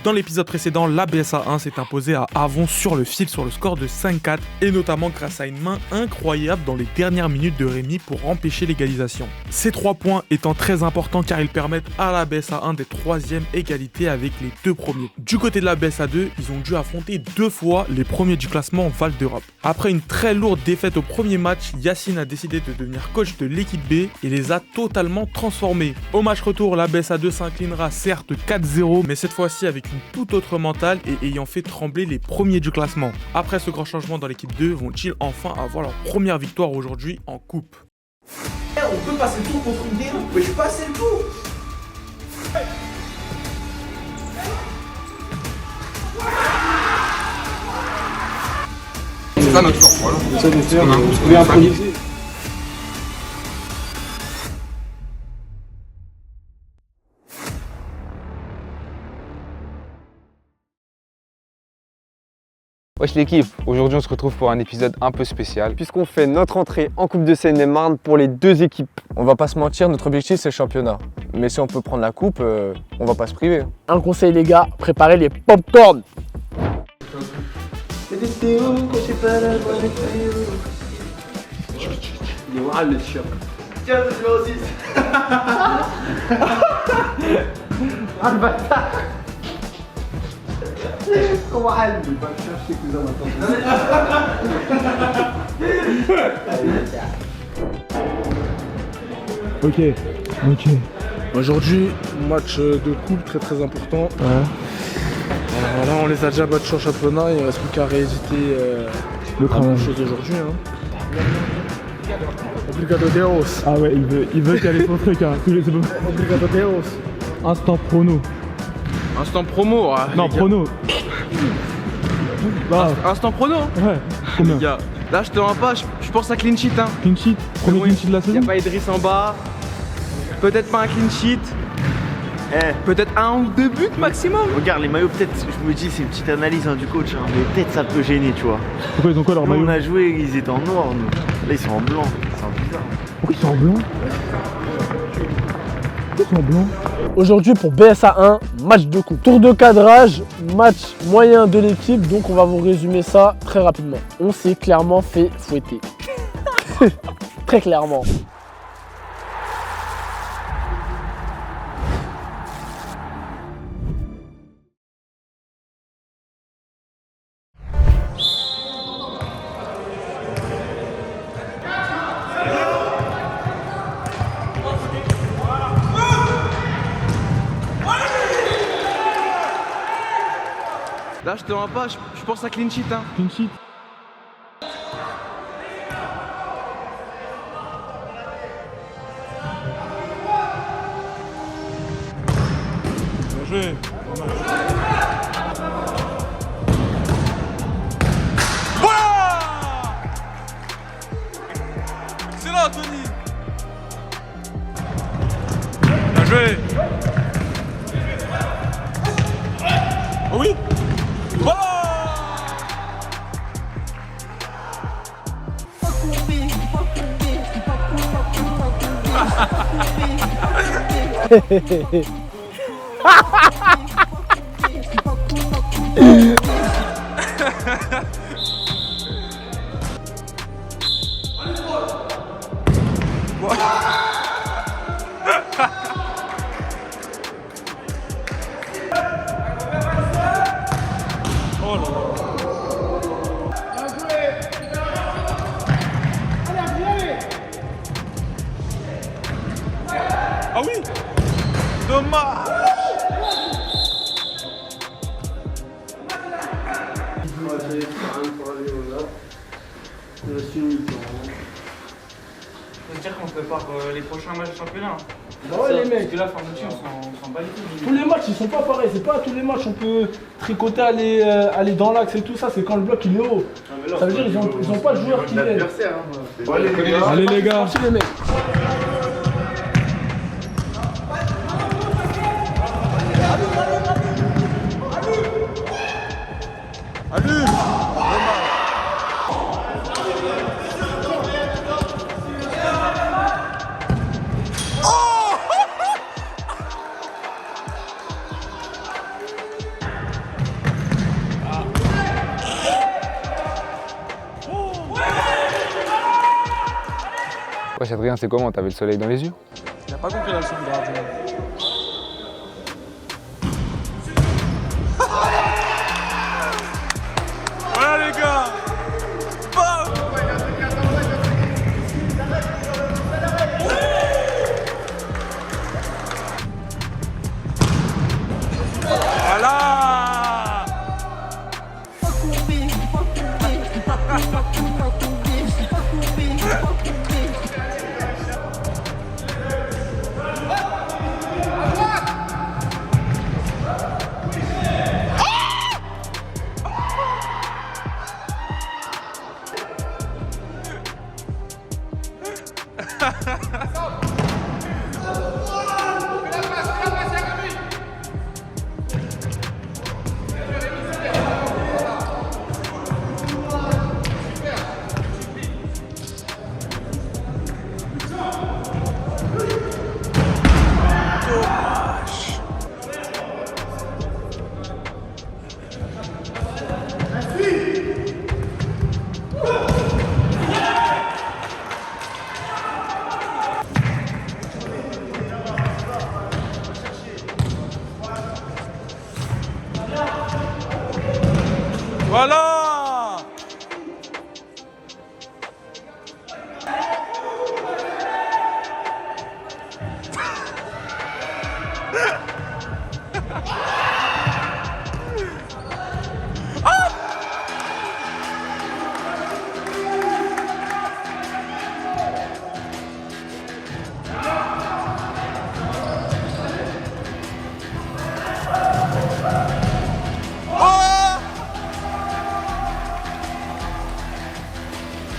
Dans l'épisode précédent, la BSA 1 s'est imposée à Avon sur le fil sur le score de 5-4 et notamment grâce à une main incroyable dans les dernières minutes de Rémi pour empêcher l'égalisation. Ces 3 points étant très importants car ils permettent à la BSA 1 d'être 3ème égalité avec les 2 premiers. Du côté de la BSA 2, ils ont dû affronter 2 fois les premiers du classement Val d'Europe. Après une très lourde défaite au premier match, Yacine a décidé de devenir coach de l'équipe B et les a totalement transformés. Au match retour, la BSA 2 s'inclinera certes 4-0, mais cette fois-ci avec une toute autre mentale et ayant fait trembler les premiers du classement. Après ce grand changement dans l'équipe 2, vont-ils enfin avoir leur première victoire aujourd'hui en coupe? On peut passer le tour contre une déroute, mais je passe le tour. C'est ça notre force, voilà. Ça de faire, vous pouvez improviser. Wesh l'équipe, aujourd'hui on se retrouve pour un épisode un peu spécial. Puisqu'on fait notre entrée en Coupe de Seine-et-Marne pour les 2 équipes. On va pas se mentir, notre objectif c'est le championnat. Mais si on peut prendre la coupe, on va pas se priver. Un conseil les gars, préparez les pop-corn. C'est Théo, quand j'ai pas la voix de Théo. Il est wild le chien. Tiens, je vais aussi. Ah le bâtard. Comment elle il va me chercher cousin maintenant. Ok. Aujourd'hui, match de coupe très important. Voilà, on les a déjà battus en championnat, il ne reste plus qu'à rééditer la même chose aujourd'hui. Obrigado Deus. Ah ouais, il veut caler son truc, hein. Obrigado Deus. Instant prono. Instant promo. Ah, Non, prono. Bah, Instant prono. ouais. Combien? Les gars, là je te rends pas, je pense à clean sheet. Hein. Clean sheet. Premier clean sheet de la Il saison. n'y a pas Idriss en bas. Peut-être pas un clean sheet. Peut-être 1 ou 2 buts maximum. Regarde les maillots, peut-être, je me dis c'est une petite analyse du coach, hein, mais peut-être ça peut gêner, tu vois. Pourquoi ils ont quoi leur Nous maillot? on a joué, ils étaient en noir, nous. Là ils sont en blanc, c'est un bizarre. Pourquoi ils sont en blanc? Pourquoi ils sont en blanc? Aujourd'hui pour BSA 1, match de coupe. Tour de cadrage, match moyen de l'équipe, donc on va vous résumer ça très rapidement. On s'est clairement fait fouetter. Très clairement. Là je te rends pas, je pense à clean sheet. Hein. Clean sheet. Bien joué. Excellent Tony. Bien joué. Oh oui. Ah oui. Dommage. Ça veut dire qu'on prépare les prochains matchs de championnat. Bah ouais les mecs. Parce que là, Formuti, on s'en bat les couilles. Tous les matchs ils sont pas pareils, c'est pas à tous les matchs on peut tricoter, aller dans l'axe et tout ça, c'est quand le bloc il est haut. Ça veut dire ils ont pas de joueurs qui viennent. Allez les gars. Merci les mecs. Wesh Adrien, c'est comment? T'avais le soleil dans les yeux? Il a pas compris la leçon de gardien. Voilà les gars. Bam. Voilà. Voilà.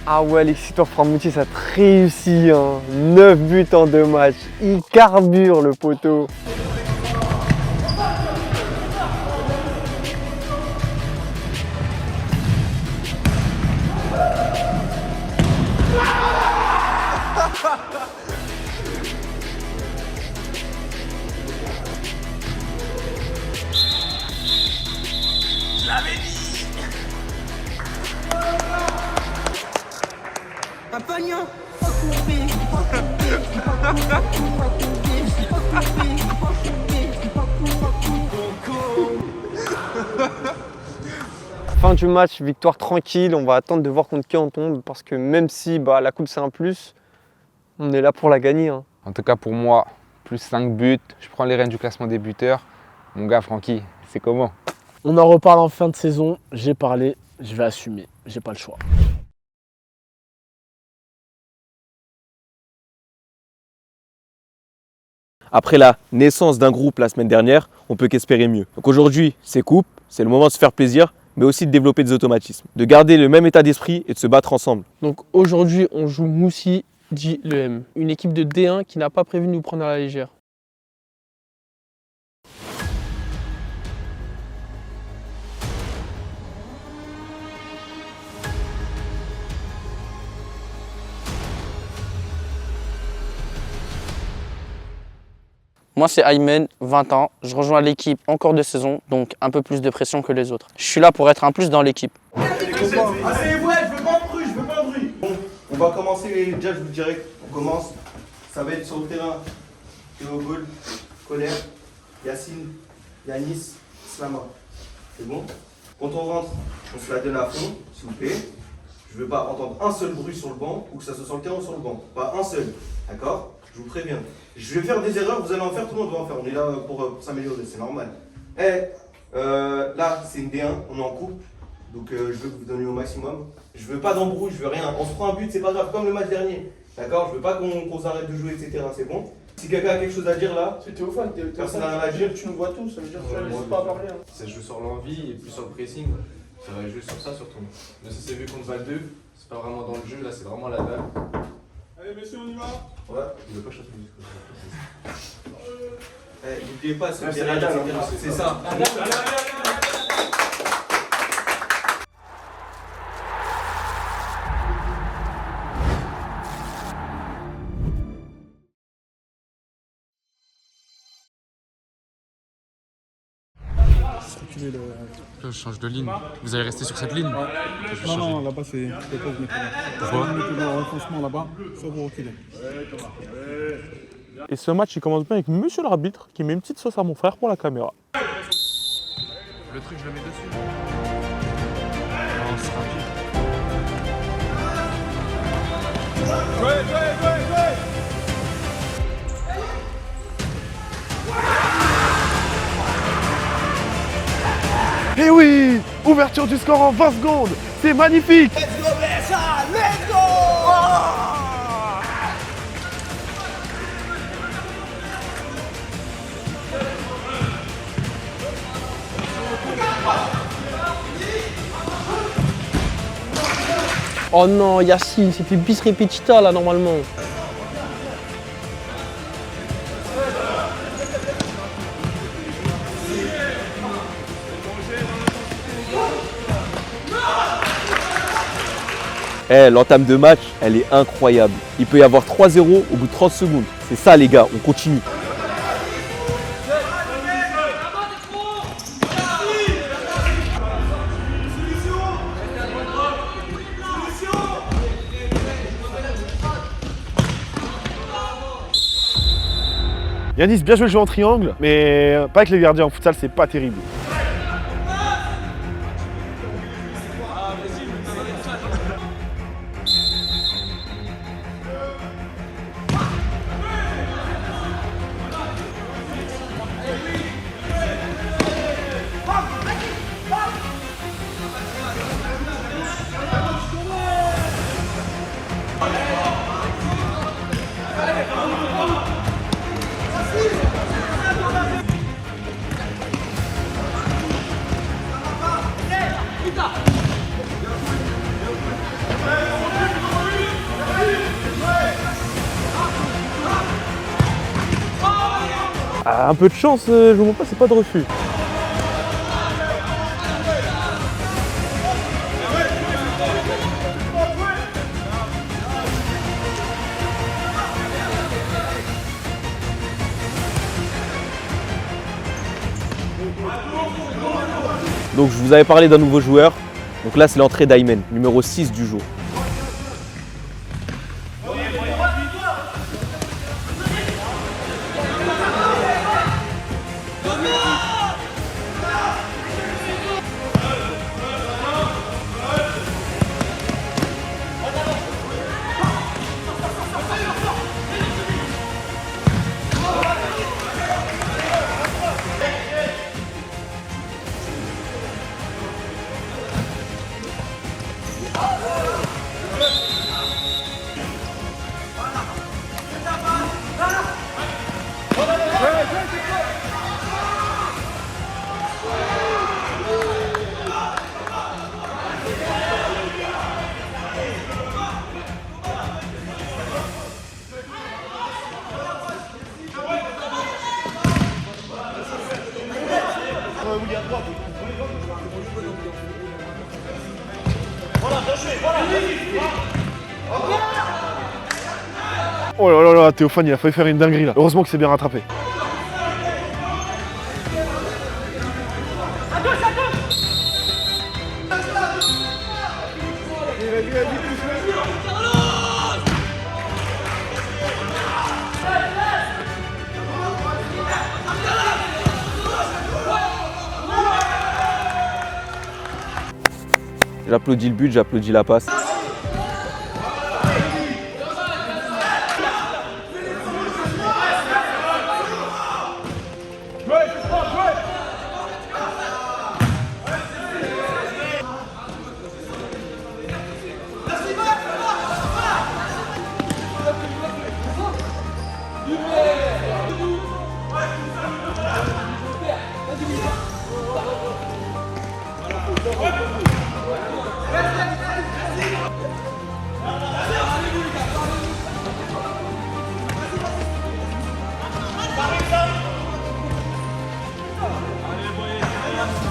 Ah ouais, Alexis Framouti, ça te réussit, hein. 9 buts en 2 matchs. Il carbure le poteau. Un pagnon. Fin du match, victoire tranquille. On va attendre de voir contre qui on tombe parce que même si la coupe c'est un plus, on est là pour la gagner, hein. En tout cas pour moi, plus 5 buts, je prends les rênes du classement des buteurs. Mon gars Francky, c'est comment? On en reparle en fin de saison. J'ai parlé, je vais assumer. J'ai pas le choix. Après la naissance d'un groupe la semaine dernière, on peut qu'espérer mieux. Donc aujourd'hui, c'est coupe, c'est le moment de se faire plaisir, mais aussi de développer des automatismes, de garder le même état d'esprit et de se battre ensemble. Donc aujourd'hui, on joue Moussi, dit le M, une équipe de D1 qui n'a pas prévu de nous prendre à la légère. Moi, c'est Aymen, 20 ans. Je rejoins l'équipe en cours de saison, donc un peu plus de pression que les autres. Je suis là pour être un plus dans l'équipe. Asseyez-vous, je veux pas de bruit, je veux pas de bruit. Bon, on va commencer, déjà je vous dirais, on commence. Ça va être sur le terrain. Théo Gaulle, Colère, Yacine, Yanis, Slama. C'est bon? Quand on rentre, on se la donne à fond, s'il vous plaît. Je veux pas entendre un seul bruit sur le banc ou que ça soit sur le terrain ou sur le banc. Pas un seul, d'accord? Je vous préviens. Je vais faire des erreurs, vous allez en faire, tout le monde doit en faire. On est là pour s'améliorer, c'est normal. Là, c'est une D1, on est en coupe. Donc je veux que vous donniez au maximum. Je veux pas d'embrouille, je veux rien. On se prend un but, c'est pas grave, comme le match dernier. D'accord? Je veux pas qu'on s'arrête de jouer, etc. C'est bon? Si quelqu'un a quelque chose à dire là, C'est Théophane, personne n'a rien à dire. tu nous vois tous, ça veut dire que tu ne pas parler. Hein. Ça joue sur l'envie et plus sur le pressing. Ça va jouer sur ça surtout. Mais ça s'est vu contre Val 2, c'est pas vraiment dans le jeu, là c'est vraiment la dalle. Allez messieurs, on y va. Ouais, il veut pas chasser le N'oubliez pas, c'est la dalle, c'est ça. changer le. Je change de ligne. Vous allez rester sur cette ligne? Non, là-bas, c'est. Je peux pas vous mettre là. Pourquoi? Vous mettez le renfoncement là-bas, soit vous reculez. Et ce match, il commence bien avec monsieur l'arbitre qui met une petite sauce à mon frère pour la caméra. Le truc, je le mets dessus. Non, c'est rapide. Eh oui, ouverture du score en 20 secondes, c'est magnifique. Let's go, Bessa, let's go! Oh non, Yacine, c'était bis repetita là normalement. L'entame de match, elle est incroyable. Il peut y avoir 3-0 au bout de 30 secondes. C'est ça les gars, on continue. Yanis, bien joué le jeu en triangle, mais pas avec les gardiens en futsal, c'est pas terrible. Ah, un peu de chance, je vous montre pas, c'est pas de refus. Donc je vous avais parlé d'un nouveau joueur. Donc là c'est l'entrée d'Aymen, numéro 6 du jour. Oh là là là, Théophane, il a failli faire une dinguerie là. Heureusement qu'il s'est bien rattrapé. J'applaudis le but, j'applaudis la passe.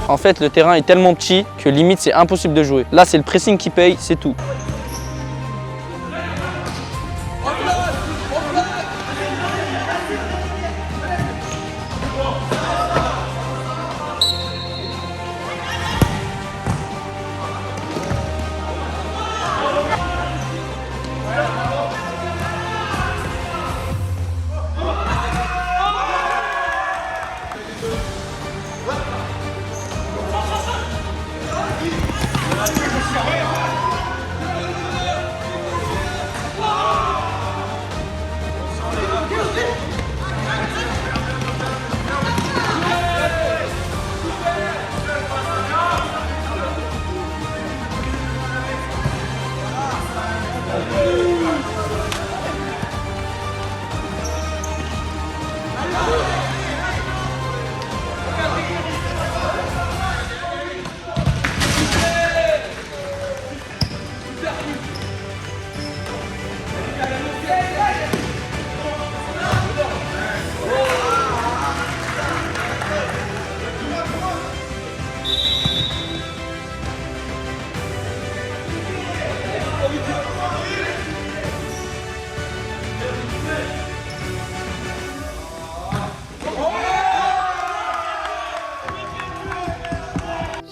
En fait, le terrain est tellement petit que limite c'est impossible de jouer. Là, c'est le pressing qui paye, c'est tout.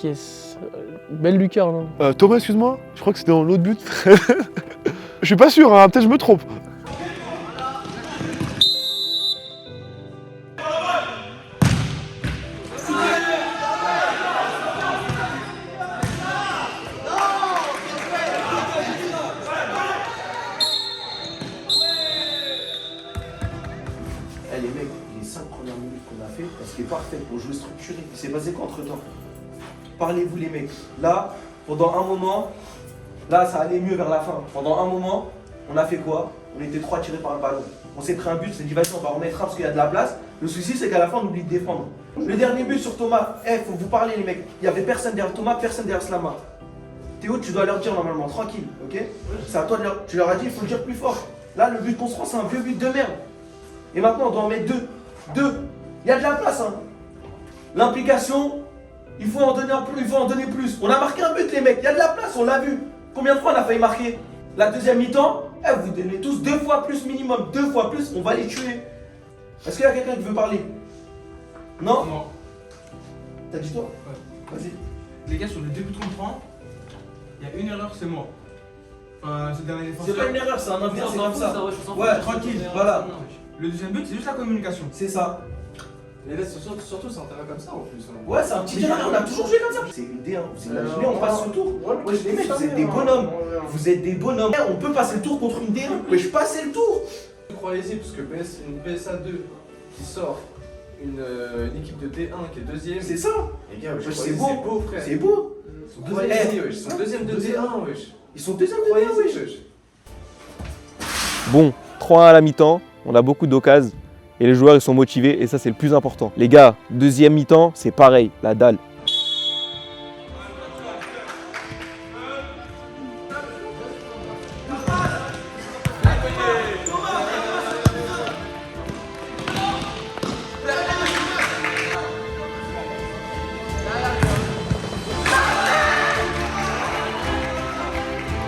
Yes. Belle lucarne. Hein. Thomas, excuse-moi, je crois que c'était dans l'autre but. Je suis pas sûr, hein, peut-être je me trompe. Eh les mecs, les 5 premières minutes qu'on a fait, c'était parfait pour jouer structuré. Il s'est passé quoi entre temps? Parlez-vous les mecs. Là, pendant un moment, là ça allait mieux vers la fin. Pendant un moment, on a fait quoi? On était 3 tirés par le ballon. On s'est pris un but, c'est dit vas-y on va remettre un parce qu'il y a de la place. Le souci c'est qu'à la fin on oublie de défendre. Le dernier but sur Thomas, faut vous parler les mecs. Il n'y avait personne derrière Thomas, personne derrière Slama. Théo, tu dois leur dire normalement, tranquille, ok? C'est à toi de leur... Tu leur as dit, il faut le dire plus fort. Là, le but qu'on se prend, c'est un vieux but de merde. Et maintenant, on doit en mettre 2. 2. Il y a de la place, hein. L'implication, il faut en donner plus. On a marqué un but, les mecs. Il y a de la place, on l'a vu. Combien de fois on a failli marquer? La deuxième mi-temps, vous donnez tous 2 fois plus minimum. 2 fois plus, on va les tuer. Est-ce qu'il y a quelqu'un qui veut parler? Non? Non. T'as dit toi? Ouais. Vas-y. Les gars, sur les 2 buts qu'on prend, il y a une erreur, c'est moi. Enfin, ce dernier défenseur. C'est pas une erreur, c'est un inverse, c'est comme ça. Ouais, tranquille, voilà. Le deuxième but, c'est juste la communication. C'est ça. Et là, surtout, c'est un terrain comme ça en plus. Ouais, c'est un petit terrain, on a toujours joué comme ça. C'est une D1, vous imaginez, on passe le tour. Wesh, les mecs, vous êtes des bonhommes. Vous êtes des bonhommes. On peut passer le tour contre une D1. Wesh, passez le tour. Croyez-y, parce que une PSA 2 qui sort une équipe de D1 qui est deuxième. C'est ça. Les gars, c'est beau, frère. C'est beau. Ils sont deuxième de D1, wesh. Ils sont deuxième de D1, wesh. Bon, 3-1 à la mi-temps, on a beaucoup d'occasions et les joueurs ils sont motivés et ça c'est le plus important. Les gars, deuxième mi-temps, c'est pareil, la dalle.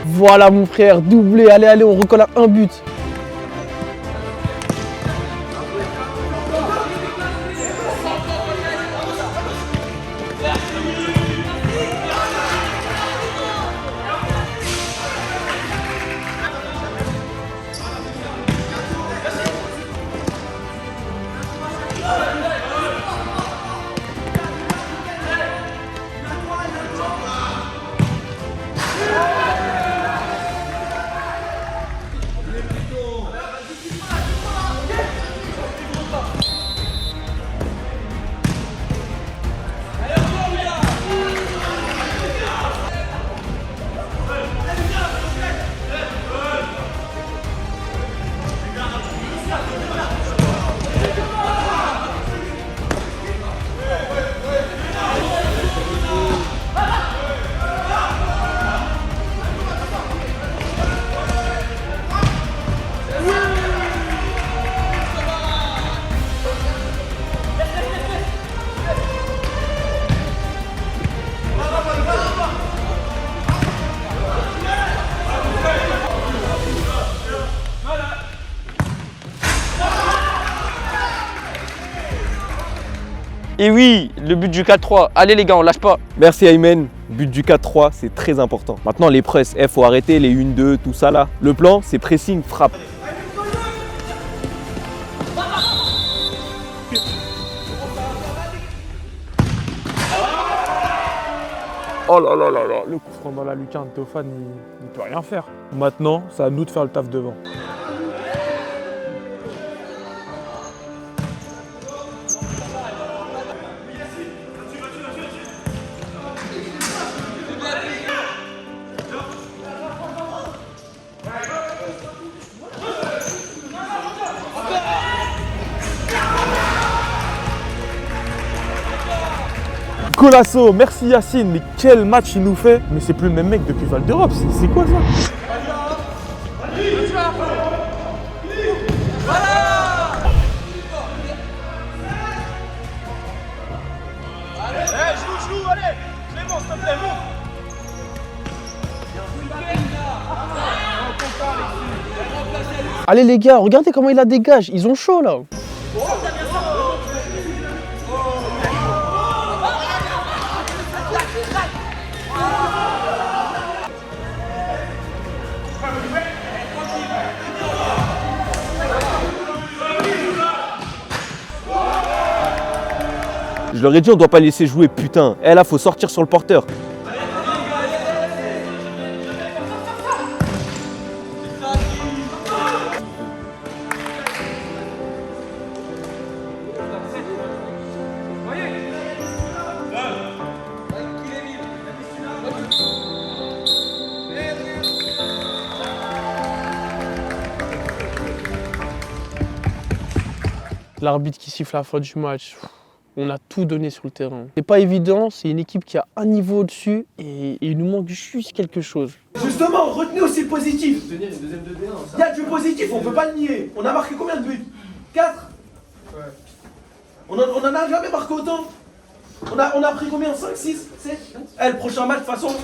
Voilà mon frère, doublé, allez, on recolle à un but. Et oui, le but du 4-3. Allez les gars, on lâche pas. Merci Aymen, but du 4-3, c'est très important. Maintenant les presses, faut arrêter les 1-2, tout ça là. Le plan, c'est pressing, frappe. Oh là là là là, le coup franc dans la lucarne, Théophane, il peut rien faire. Maintenant, c'est à nous de faire le taf devant. Colasso, merci Yacine, mais quel match il nous fait. Mais c'est plus le même mec depuis Val d'Europe, c'est quoi ça? Joue, allez. Clément, s'il te plaît, monte. Allez les gars, regardez comment il la dégage, ils ont chaud là. leur ai dit on doit pas laisser jouer, putain. Eh là, faut sortir sur le porteur. L'arbitre qui siffle la fin du match, on a tout donné sur le terrain. C'est pas évident, c'est une équipe qui a un niveau au-dessus et il nous manque juste quelque chose. Justement, retenez aussi le positif. Tenir une deuxième de D1, Il y a du positif, on peut pas le nier. On a marqué combien de buts? 4. On en a jamais marqué autant. On a pris combien? 5, 6, 7. Le prochain match, de toute façon,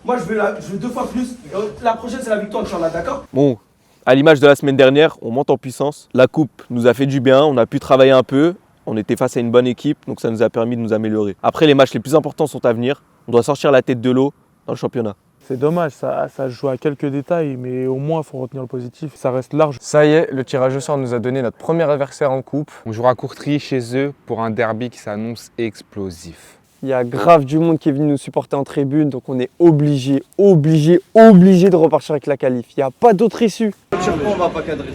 moi je veux 2 fois plus. La prochaine, c'est la victoire, Inch'Allah, d'accord? Bon, à l'image de la semaine dernière, on monte en puissance. La coupe nous a fait du bien, on a pu travailler un peu. On était face à une bonne équipe, donc ça nous a permis de nous améliorer. Après, les matchs les plus importants sont à venir. On doit sortir la tête de l'eau dans le championnat. C'est dommage, ça se joue à quelques détails, mais au moins il faut retenir le positif. Ça reste large. Ça y est, le tirage au sort nous a donné notre premier adversaire en coupe. On jouera à Courtrai chez eux pour un derby qui s'annonce explosif. Il y a grave du monde qui est venu nous supporter en tribune, donc on est obligé de repartir avec la qualif. Il n'y a pas d'autre issue. On va pas cadrer.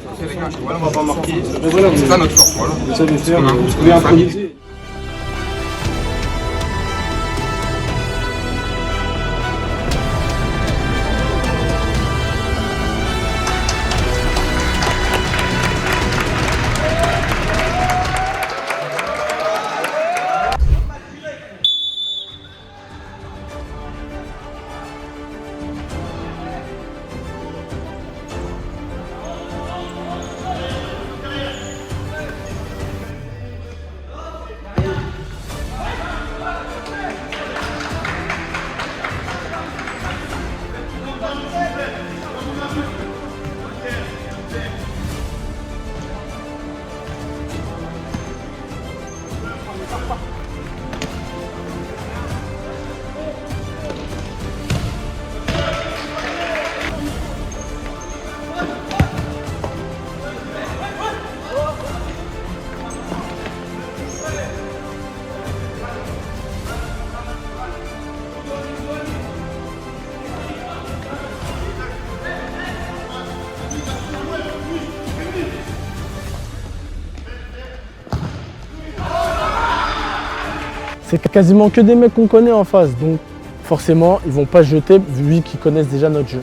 On va pas marquer. C'est ça notre force, voilà. Vous savez faire, vous pouvez improviser. C'est quasiment que des mecs qu'on connaît en face, donc forcément ils vont pas se jeter vu qu'ils connaissent déjà notre jeu.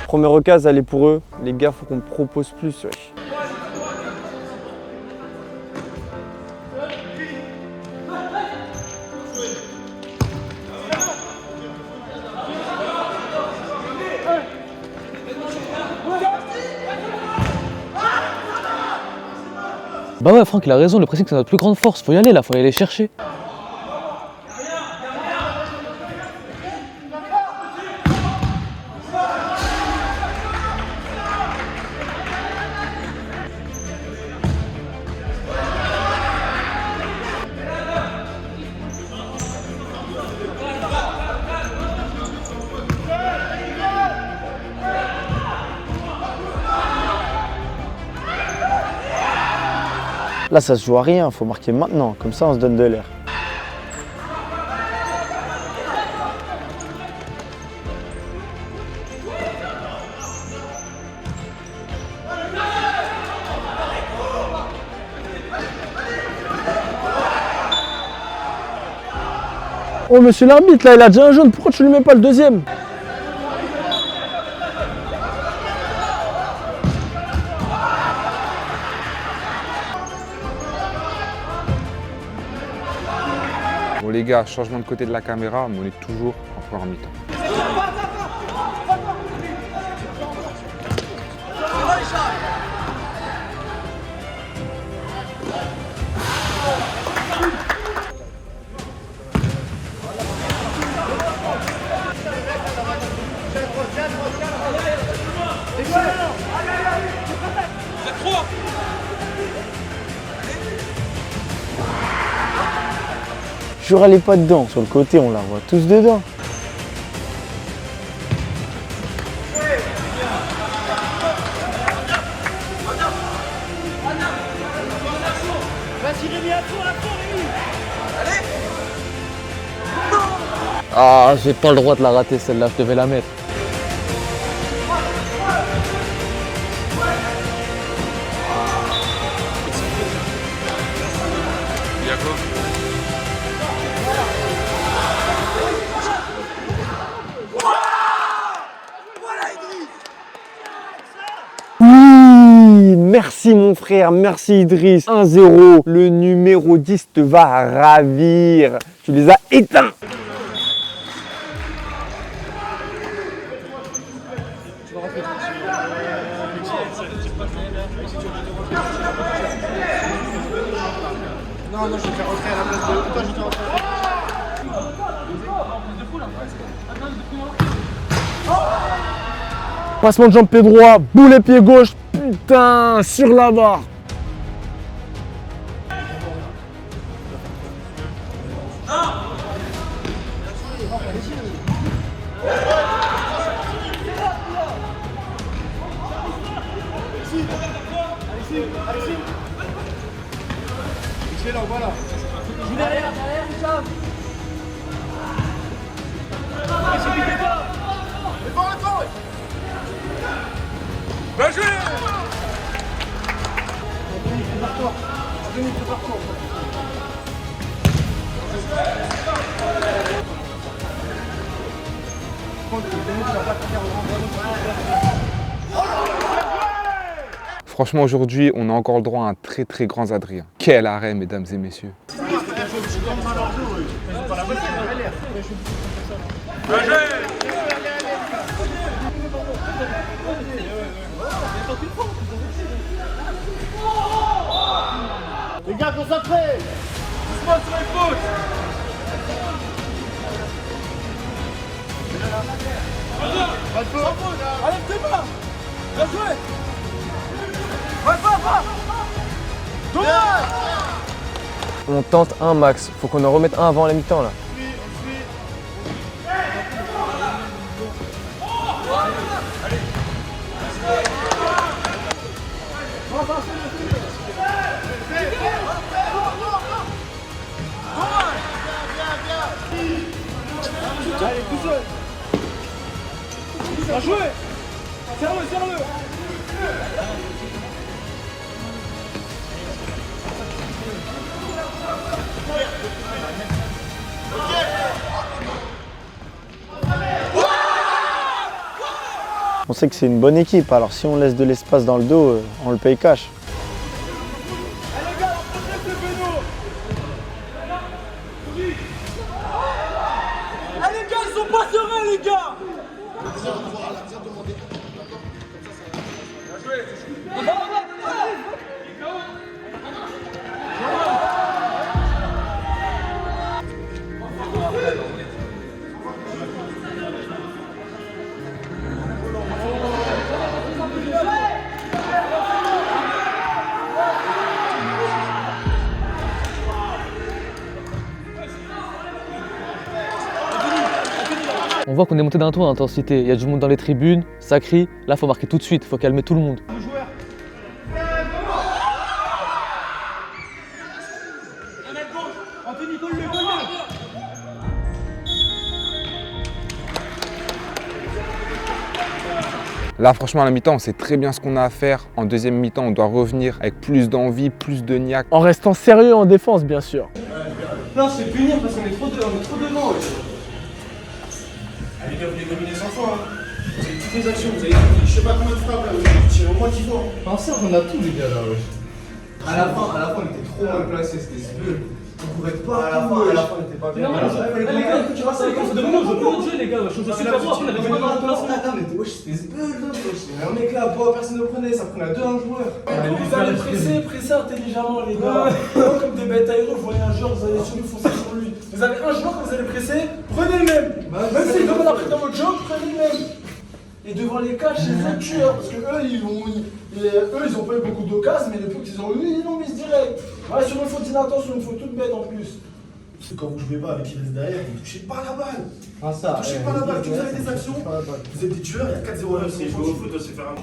Première occasion, elle est pour eux. Les gars, faut qu'on propose plus. Wesh. Bah ouais, Franck, il a raison, le pressing c'est notre plus grande force. Faut y aller là, faut y aller chercher. Là, ça se joue à rien, faut marquer maintenant, comme ça on se donne de l'air. Oh monsieur l'arbitre, là il a déjà un jaune, pourquoi tu lui mets pas le deuxième? Bon les gars, changement de côté de la caméra, mais on est toujours en première mi-temps. Jura, elle est pas dedans. Sur le côté, on la voit tous dedans. Ah, j'ai pas le droit de la rater celle-là, je devais la mettre. Oui, merci mon frère, merci Idriss. 1-0, le numéro 10 te va ravir. Tu les as éteints. Non, je vais faire rentrer à la place de... Toi, je te rentrer. Passement de jambe pied droit, boulet pied gauche, putain, sur la barre. Excellent, voilà. Joue derrière, Hicham. Bien joué. Franchement, aujourd'hui, on a encore le droit à un très très grand Adrien. Quel arrêt, mesdames et messieurs. Les gars, concentrés. Doucement sur les fautes. Allez, tes mains. Bien joué. On tente un max. Faut qu'on en remette un avant la mi-temps là. Allez, tout seul. Bien joué. Serre-le, serre-le. On sait que c'est une bonne équipe, alors si on laisse de l'espace dans le dos, on le paye cash. Allez les gars, ils sont pas sereins les gars. On voit qu'on est monté d'un tour d'intensité. Il y a du monde dans les tribunes, ça crie. Là, faut marquer tout de suite, faut calmer tout le monde. Là, franchement, à la mi-temps, on sait très bien ce qu'on a à faire. En deuxième mi-temps, on doit revenir avec plus d'envie, plus de niaque. En restant sérieux en défense, bien sûr. Non, c'est punir parce qu'on est trop devant. Allez, gars, vous les dominez 100 fois. Vous avez toutes les actions, vous avez je sais pas combien de frappes là, vous avez tiré au moins 10 fois. En ça, on a tout, les gars là, ouais. À la fin, on était trop mal placés, c'était spell. On courait pas. À la fin, on était pas bien. Non, les gars, tu vois ça, les gars, c'est de nous, on peut jouer, les gars. Je suis super fort, on avait du mal dans le placement. Wesh, c'était spell, là. Un mec là, personne ne le prenait, ça prenait à 2 un joueur. Vous allez presser intelligemment, les gars. Comme des bêtes aéros, vous voyez un joueur, vous allez sur lui, foncer sur lui. Vous avez un joueur que vous allez presser, prenez le même. Même si vous avez dans votre jeu, prenez le même. Et devant les cages, c'est eux tueurs. Parce que eux, ils ont pas eu beaucoup d'occasions, mais depuis qu'ils ont eu, ils l'ont mis direct. Ouais, sur une faute d'inattention, une faute toute bête en plus. Quand vous jouez pas avec qui reste derrière, vous ne touchez pas la balle. Ah ça, Touchez pas la balle, vous avez des actions. Vous êtes des tueurs, il y a 4-0 là. C'est jouer au foot, c'est faire un.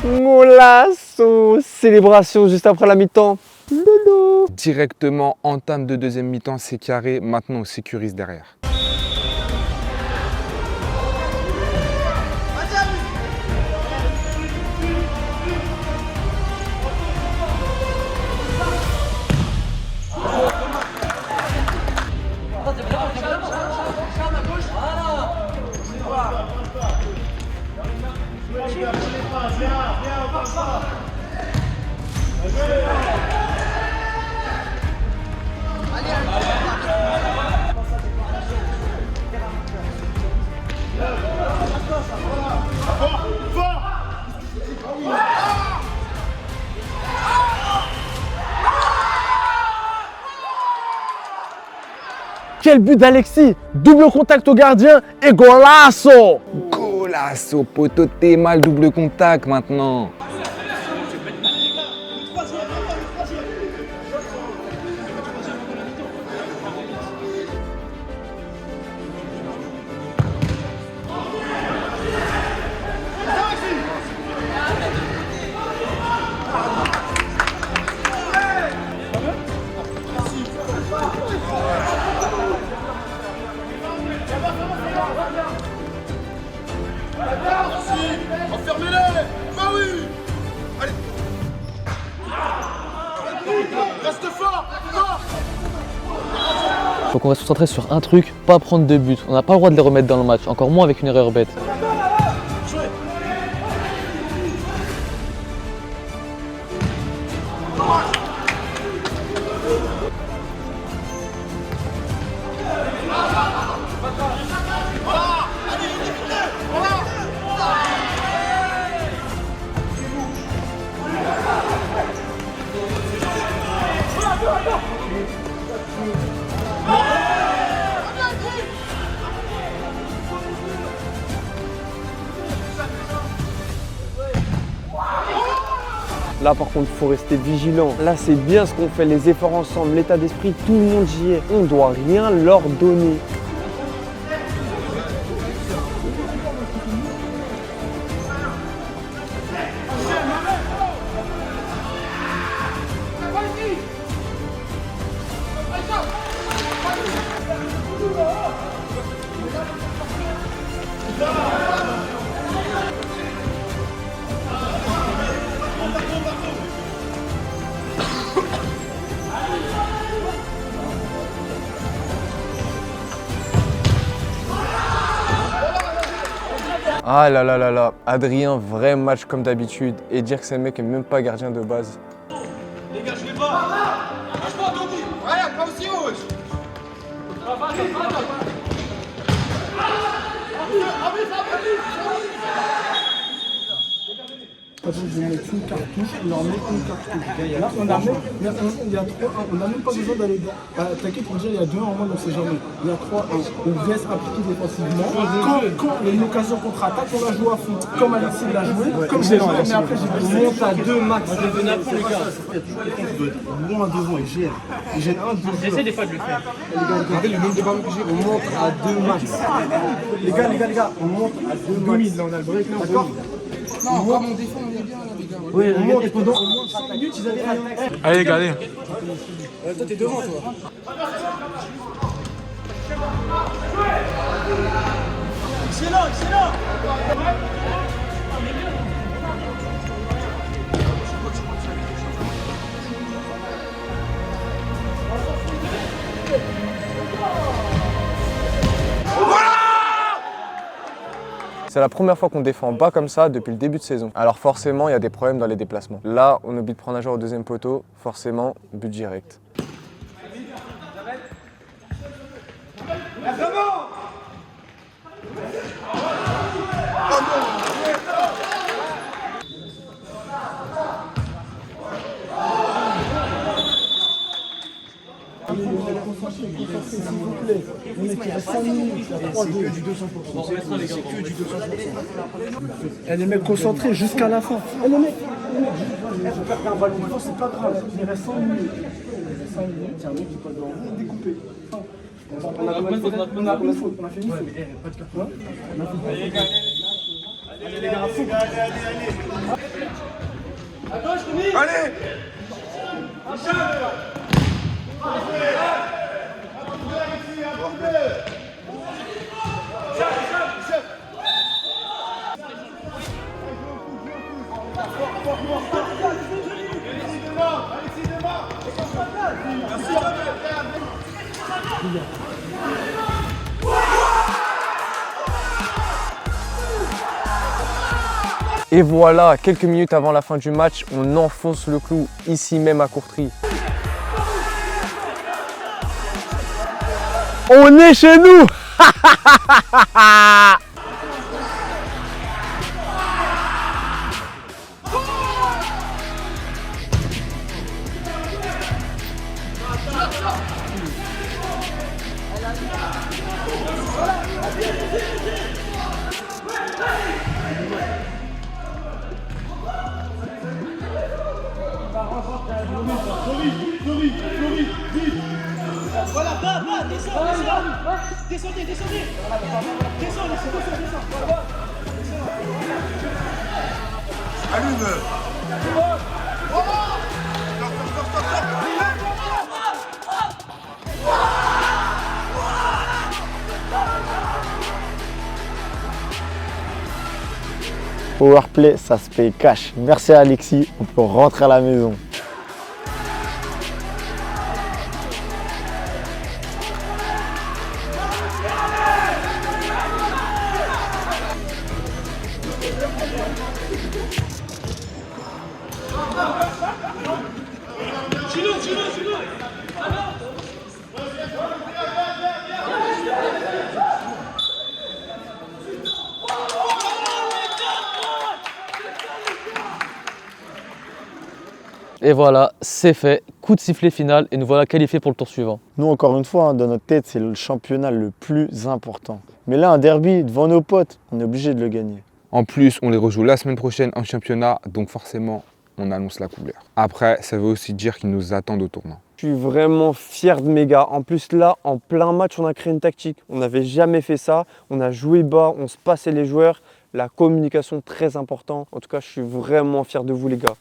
Molasso, célébration juste après la mi-temps. Lolo. Directement, entame de deuxième mi-temps, c'est carré. Maintenant, on sécurise derrière. Quel but d'Alexis! Double contact au gardien et golasso! Golasso, poteau, t'es mal, double contact maintenant. Enfermez-les! Bah oui! Allez! Reste fort! Fort! Faut qu'on reste concentré sur un truc, pas prendre de buts. On n'a pas le droit de les remettre dans le match, encore moins avec une erreur bête. Là par contre, il faut rester vigilant. Là, c'est bien ce qu'on fait, les efforts ensemble, l'état d'esprit, tout le monde y est. On doit rien leur donner. Ah là là là là, Adrien, vrai match comme d'habitude. Et dire que ce mec est même pas gardien de base. Les gars, je vais pas! Lâche-moi, Dondi! Regarde, pas aussi haut! Je vais mettre une cartouche, on leur met une cartouche. Là, on a même, il y a 3-1, on n'a même pas besoin d'aller attaquer pour dire il y a 2-1 en moins, on sait jamais. Il y a 3-1, on reste appliqué défensivement. Quand il y a une occasion contre-attaque, on la joue à fond. Comme Alexis l'a joué, comme j'ai joué, mais après j'ai dit, on monte à 2 max. Il y a toujours des comptes qui doivent être loin devant, ils gênent 1-2. J'essaie des fois de le faire. Les gars, le nombre de ballons que j'ai, on monte à 2 max. Les gars, on monte à 2 max. Là, on a le break, d'accord? Non, comme on défend, on est bien là, les gars. Oui, regardez, pendant au moins 5 minutes, ils avaient rien. Allez, les gars, allez. Toi, t'es devant, toi. Excellent, excellent! C'est la première fois qu'on défend bas comme ça depuis le début de saison. Alors forcément, il y a des problèmes dans les déplacements. Là, on oublie de prendre un joueur au deuxième poteau. Forcément, but direct. reste 5 minutes. C'est que du 200%. C'est que du 200%. Et les mecs concentrés jusqu'à la fin. Et les mecs, faut perdre un ballon devant, c'est pas grave. Il reste 5 minutes. Il reste 5 minutes, il y a un mec qui peut devant vous, découpé. On a combien de fautes? On a une faute. On a fait une faute. Pas de carton. On a fait une faute. Allez les gars, à fond. Allez. Et voilà, quelques minutes avant la fin du match, on enfonce le clou, ici même à Courtrai. On est chez nous. Voilà, descendez. Descendez. Allume. Powerplay, ça se paye cash. Merci à Alexis, on peut rentrer à la maison. Et voilà, c'est fait. Coup de sifflet final et nous voilà qualifiés pour le tour suivant. Nous, encore une fois, dans notre tête, c'est le championnat le plus important. Mais là, un derby devant nos potes, on est obligé de le gagner. En plus, on les rejoue la semaine prochaine en championnat, donc forcément, on annonce la couleur. Après, ça veut aussi dire qu'ils nous attendent au tournant. Je suis vraiment fier de mes gars. En plus là, en plein match, on a créé une tactique. On n'avait jamais fait ça. On a joué bas, on se passait les joueurs. La communication, très important. En tout cas, je suis vraiment fier de vous les gars.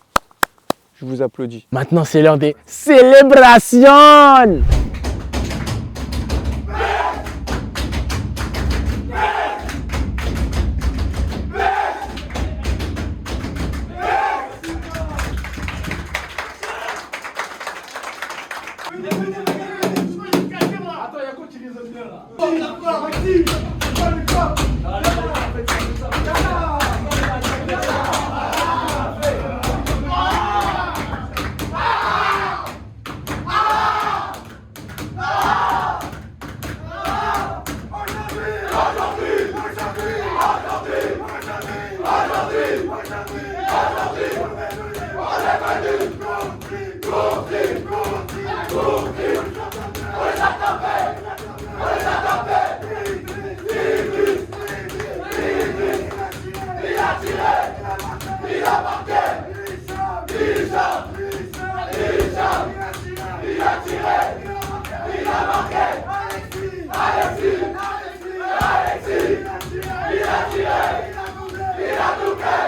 Je vous applaudis. Maintenant, c'est l'heure des célébrations. Il a tout fait.